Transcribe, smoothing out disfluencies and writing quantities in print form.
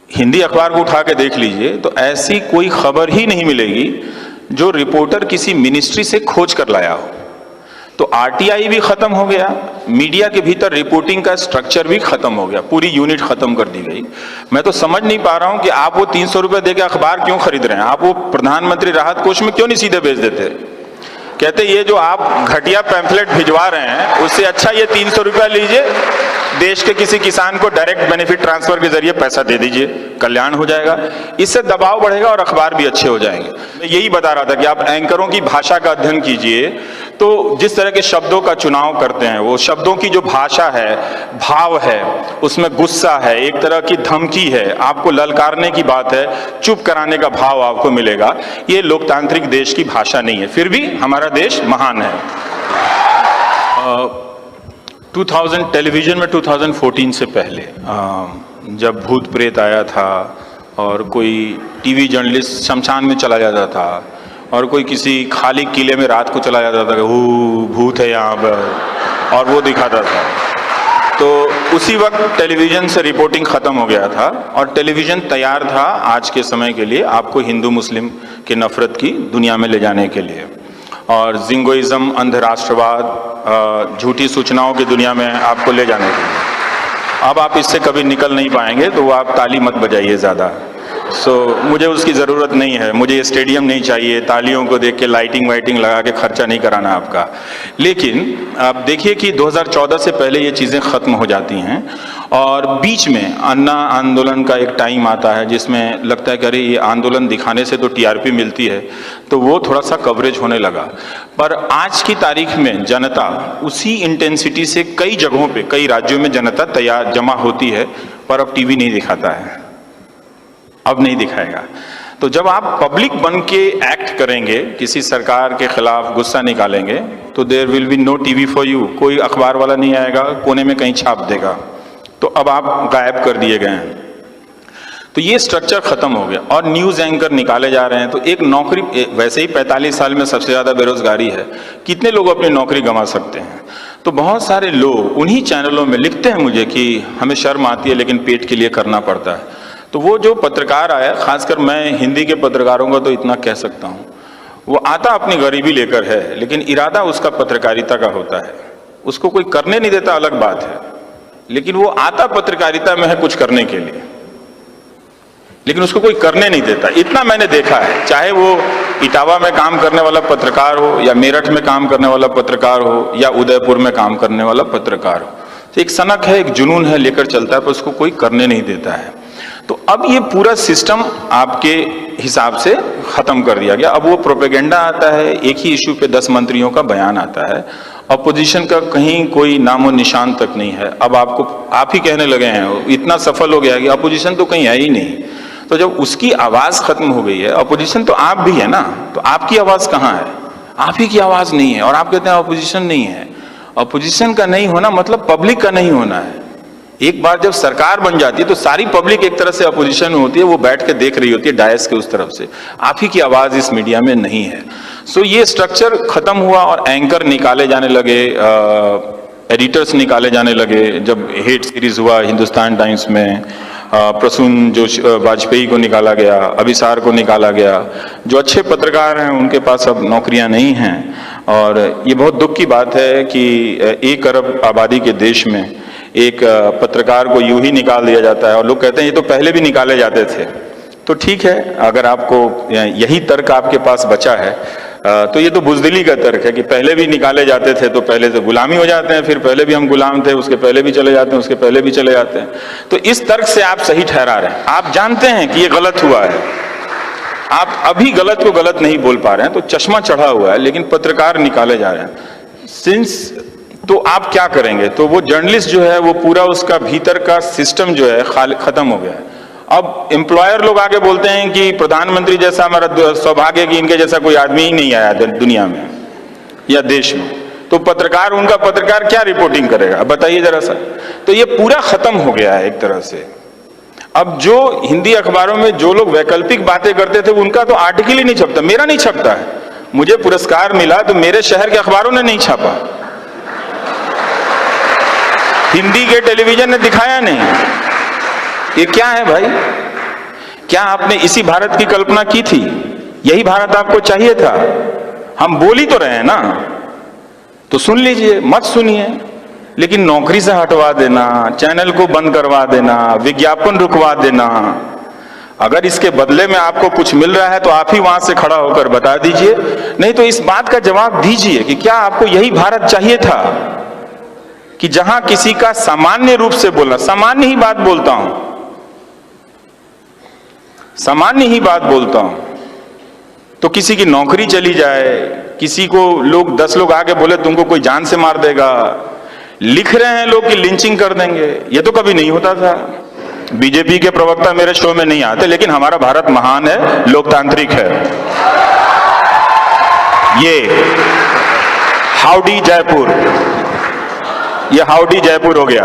हिंदी अखबार को उठा के देख लीजिए तो ऐसी कोई खबर ही नहीं मिलेगी जो रिपोर्टर किसी मिनिस्ट्री से खोज कर लाया हो। तो आरटीआई भी खत्म हो गया, मीडिया के भीतर रिपोर्टिंग का स्ट्रक्चर भी खत्म हो गया, पूरी यूनिट खत्म कर दी गई। मैं तो समझ नहीं पा रहा हूं कि आप वो 300 रुपए देके अखबार क्यों खरीद रहे हैं। आप वो प्रधानमंत्री राहत कोष में क्यों नहीं सीधे भेज देते। कहते ये जो आप घटिया पैम्फलेट भिजवा रहे हैं उससे अच्छा ये 300 रुपया लीजिए, देश के किसी किसान को डायरेक्ट बेनिफिट ट्रांसफर के जरिए पैसा दे दीजिए, कल्याण हो जाएगा। इससे दबाव बढ़ेगा और अखबार भी अच्छे हो जाएंगे। मैं यही बता रहा था कि आप एंकरों की भाषा का अध्ययन कीजिए तो जिस तरह के शब्दों का चुनाव करते हैं, वो शब्दों की जो भाषा है, भाव है, उसमें गुस्सा है, एक तरह की धमकी है, आपको ललकारने की बात है, चुप कराने का भाव आपको मिलेगा। ये लोकतांत्रिक देश की भाषा नहीं है, फिर भी हमारा देश महान है। 2000 टेलीविजन में 2014 से पहले जब भूत प्रेत आया था और कोई टीवी जर्नलिस्ट शमशान में चला जाता था और कोई किसी खाली किले में रात को चला जाता था कि भूत है यहाँ पर, और वो दिखाता था, तो उसी वक्त टेलीविजन से रिपोर्टिंग खत्म हो गया था और टेलीविजन तैयार था आज के समय के लिए आपको हिंदू मुस्लिम की नफरत की दुनिया में ले जाने के लिए, और जिंगोइज्म, अंधराष्ट्रवाद, झूठी सूचनाओं की दुनिया में आपको ले जाने के लिए। अब आप इससे कभी निकल नहीं पाएंगे, तो आप ताली मत बजाइए ज़्यादा। मुझे उसकी ज़रूरत नहीं है, मुझे स्टेडियम नहीं चाहिए, तालियों को देख के लाइटिंग वाइटिंग लगा के खर्चा नहीं कराना आपका। लेकिन आप देखिए कि 2014 से पहले ये चीज़ें ख़त्म हो जाती हैं और बीच में अन्ना आंदोलन का एक टाइम आता है जिसमें लगता है कि अरे ये आंदोलन दिखाने से तो टीआरपी मिलती है, तो वो थोड़ा सा कवरेज होने लगा। पर आज की तारीख में जनता उसी इंटेंसिटी से कई जगहों पे, कई राज्यों में जनता तैयार जमा होती है, पर अब टीवी नहीं दिखाता है, अब नहीं दिखाएगा। तो जब आप पब्लिक बन के एक्ट करेंगे, किसी सरकार के खिलाफ गुस्सा निकालेंगे, तो there will be no TV for you. कोई अखबार वाला नहीं आएगा, कोने में कहीं छाप देगा, तो अब आप गायब कर दिए गए हैं। तो ये स्ट्रक्चर खत्म हो गया और न्यूज़ एंकर निकाले जा रहे हैं। तो एक नौकरी, वैसे ही 45 साल में सबसे ज़्यादा बेरोजगारी है, कितने लोग अपनी नौकरी गंवा सकते हैं। तो बहुत सारे लोग उन्हीं चैनलों में लिखते हैं मुझे कि हमें शर्म आती है लेकिन पेट के लिए करना पड़ता है। तो वो जो पत्रकार आया, खासकर मैं हिंदी के पत्रकारों का तो इतना कह सकता हूँ, वो आता अपनी गरीबी लेकर है, लेकिन इरादा उसका पत्रकारिता का होता है। उसको कोई करने नहीं देता, अलग बात है, लेकिन वो आता पत्रकारिता में है कुछ करने के लिए, लेकिन उसको कोई करने नहीं देता। इतना मैंने देखा है, चाहे वो इटावा में काम करने वाला पत्रकार हो या मेरठ में काम करने वाला पत्रकार हो या उदयपुर में काम करने वाला पत्रकार हो। तो एक सनक है, एक जुनून है, लेकर चलता है, पर उसको कोई करने नहीं देता है। तो अब ये पूरा सिस्टम आपके हिसाब से खत्म कर दिया गया। अब वो प्रोपेगेंडा आता है, एक ही इशू पे 10 मंत्रियों का बयान आता है, अपोजिशन का कहीं कोई नामो निशान तक नहीं है। अब आप ही कहने लगे हैं, इतना सफल हो गया कि अपोजिशन तो कहीं है ही नहीं। तो जब उसकी आवाज खत्म हो गई है, अपोजिशन तो आप भी है ना, तो आपकी आवाज कहाँ है? आप ही की आवाज नहीं है और आप कहते हैं अपोजिशन नहीं है। अपोजिशन का नहीं होना मतलब पब्लिक का नहीं होना है। एक बार जब सरकार बन जाती है तो सारी पब्लिक एक तरह से अपोजिशन में होती है, वो बैठ के देख रही होती है डायस के उस तरफ से। आप ही की आवाज इस मीडिया में नहीं है। ये स्ट्रक्चर खत्म हुआ और एंकर निकाले जाने लगे, एडिटर्स निकाले जाने लगे। जब हेट सीरीज हुआ हिंदुस्तान टाइम्स में, प्रसून जो वाजपेयी को निकाला गया, अभिसार को निकाला गया। जो अच्छे पत्रकार हैं उनके पास अब नौकरियां नहीं हैं और ये बहुत दुख की बात है कि 1 अरब आबादी के देश में एक पत्रकार को यूं ही निकाल दिया जाता है। और लोग कहते हैं ये तो पहले भी निकाले जाते थे। तो ठीक है, अगर आपको यही तर्क आपके पास बचा है तो ये तो बुजदिली का तर्क है कि पहले भी निकाले जाते थे तो पहले से गुलामी हो जाते हैं, फिर पहले भी हम गुलाम थे, उसके पहले भी चले जाते हैं, उसके पहले भी चले जाते हैं। तो इस तर्क से आप सही ठहरा रहे हैं। आप जानते हैं कि ये गलत हुआ है, आप अभी गलत को गलत नहीं बोल पा रहे हैं, तो चश्मा चढ़ा हुआ है, लेकिन पत्रकार निकाले जा रहे हैं। तो आप क्या करेंगे? तो वो जर्नलिस्ट जो है वो पूरा उसका भीतर का सिस्टम जो है खत्म हो गया है। अब एम्प्लॉयर लोग आके बोलते हैं कि प्रधानमंत्री जैसा हमारा सौभाग्य कि इनके जैसा कोई आदमी ही नहीं आया दुनिया में या देश में। तो पत्रकार, उनका पत्रकार क्या रिपोर्टिंग करेगा? बताइए जरा सा। तो ये पूरा खत्म हो गया है एक तरह से। अब जो हिंदी अखबारों में जो लोग वैकल्पिक बातें करते थे उनका तो आर्टिकल ही नहीं छपता। मेरा नहीं छपता है, मुझे पुरस्कार मिला तो मेरे शहर के अखबारों ने नहीं छापा, हिंदी के टेलीविजन ने दिखाया नहीं। ये क्या है भाई? क्या आपने इसी भारत की कल्पना की थी? यही भारत आपको चाहिए था? हम बोल ही तो रहे हैं ना, तो सुन लीजिए, मत सुनिए। लेकिन नौकरी से हटवा देना, चैनल को बंद करवा देना, विज्ञापन रुकवा देना, अगर इसके बदले में आपको कुछ मिल रहा है तो आप ही वहां से खड़ा होकर बता दीजिए। नहीं तो इस बात का जवाब दीजिए कि क्या आपको यही भारत चाहिए था कि जहां किसी का सामान्य रूप से बोलना, सामान्य ही बात बोलता हूं, सामान्य ही बात बोलता हूं, तो किसी की नौकरी चली जाए, किसी को लोग 10 लोग आके बोले तुमको कोई जान से मार देगा, लिख रहे हैं लोग कि लिंचिंग कर देंगे, ये तो कभी नहीं होता था। बीजेपी के प्रवक्ता मेरे शो में नहीं आते, लेकिन हमारा भारत महान है, लोकतांत्रिक है। ये हाउडी जयपुर, ये हाउडी जयपुर हो गया।